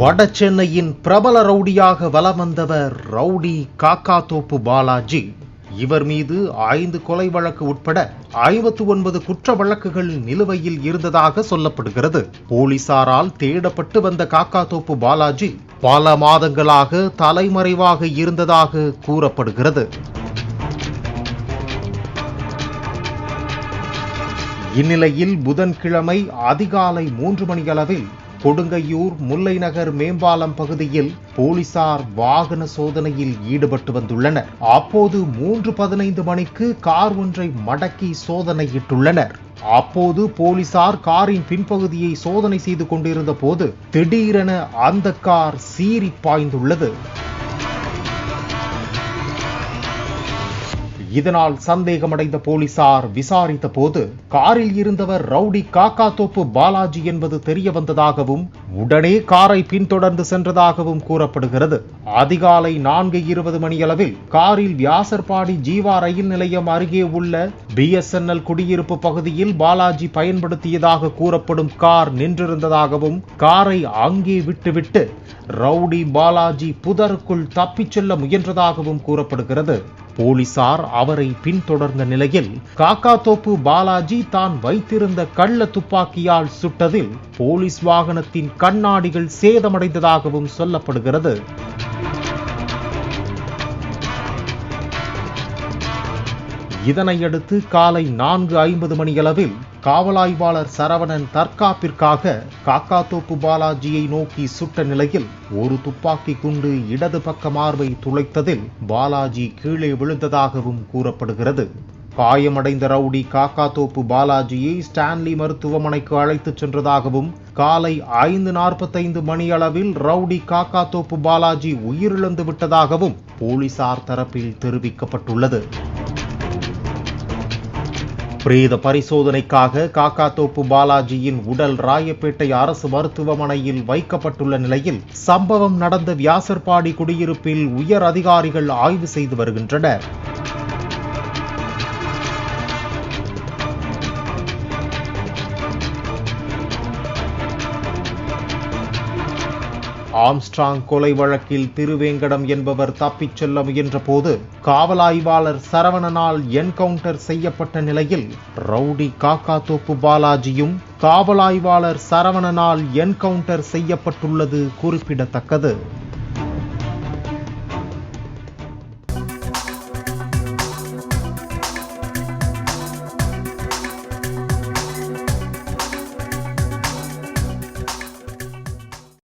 வட சென்னையின் பிரபல ரவுடியாக வலம் வந்தவர் ரவுடி காக்காத்தோப்பு பாலாஜி. இவர் மீது 5 கொலை வழக்கு உட்பட 59 குற்ற வழக்குகள் நிலுவையில் இருந்ததாக சொல்லப்படுகிறது. போலீசாரால் தேடப்பட்டு வந்த காக்காத்தோப்பு பாலாஜி பல மாதங்களாக தலைமறைவாக இருந்ததாக கூறப்படுகிறது. இந்நிலையில் புதன்கிழமை அதிகாலை 3 மணியளவில் கொடுங்கையூர் முல்லை நகர் மேம்பாலம் பகுதியில் போலீசார் வாகன சோதனையில் ஈடுபட்டு வந்துள்ளனர். அப்போது 3:15 மணிக்கு கார் ஒன்றை மடக்கி சோதனையிட்டுள்ளனர். அப்போது போலீசார் காரின் பின்பகுதியை சோதனை செய்து கொண்டிருந்த போது திடீரென அந்த கார் சீறி பாய்ந்துள்ளது. இதனால் சந்தேகமடைந்த போலீசார் விசாரித்த போது காரில் இருந்தவர் ரவுடி காக்காத்தோப்பு பாலாஜி என்பது தெரிய வந்ததாகவும் உடனே காரை பின்தொடர்ந்து சென்றதாகவும் கூறப்படுகிறது. அதிகாலை 4:20 மணியளவில் காரில் வியாசர்பாடி ஜீவா ரயில் நிலையம் அருகே உள்ள BSNL குடியிருப்பு பகுதியில் பாலாஜி பயன்படுத்தியதாக கூறப்படும் கார் நின்றிருந்ததாகவும் காரை அங்கே விட்டுவிட்டு ரவுடி பாலாஜி புதருக்குள் தப்பிச் செல்ல முயன்றதாகவும் கூறப்படுகிறது. போலீசார் அவரை பின்தொடர்ந்த நிலையில் காக்காத்தோப்பு பாலாஜி தான் வைத்திருந்த கள்ள துப்பாக்கியால் சுட்டதில் போலீஸ் வாகனத்தின் கண்ணாடிகள் சேதமடைந்ததாகவும் சொல்லப்படுகிறது. இதனையடுத்து காலை 4:50 மணியளவில் காவல் ஆய்வாளர் சரவணன் தற்காப்பிற்காக காக்காத்தோப்பு பாலாஜியை நோக்கி சுட்ட நிலையில் ஒரு துப்பாக்கி குண்டு இடது பக்க மார்பை துளைத்ததில் பாலாஜி கீழே விழுந்ததாகவும் கூறப்படுகிறது. காயமடைந்த ரவுடி காக்காத்தோப்பு பாலாஜியை ஸ்டான்லி மருத்துவமனைக்கு அழைத்துச் சென்றதாகவும் காலை 5:45 மணியளவில் ரவுடி காக்காத்தோப்பு பாலாஜி உயிரிழந்து விட்டதாகவும் போலீசார் தரப்பில் தெரிவிக்கப்பட்டுள்ளது. பிரேத பரிசோதனைக்காக காக்காத்தோப்பு பாலாஜியின் உடல் ராயப்பேட்டை அரசு மருத்துவமனையில் வைக்கப்பட்டுள்ள நிலையில் சம்பவம் நடந்த வியாசர்பாடி குடியிருப்பில் உயர் அதிகாரிகள் ஆய்வு செய்து வருகின்றனர். ஆம்ஸ்ட்ராங் கொலை வழக்கில் திருவேங்கடம் என்பவர் தப்பிச் செல்ல முயன்ற போது காவல் ஆய்வாளர் சரவணனால் என்கவுண்டர் செய்யப்பட்ட நிலையில் ரவுடி காக்காத்தோப்பு பாலாஜியும் காவல் ஆய்வாளர் சரவணனால் என்கவுண்டர் செய்யப்பட்டுள்ளது குறிப்பிடத்தக்கது.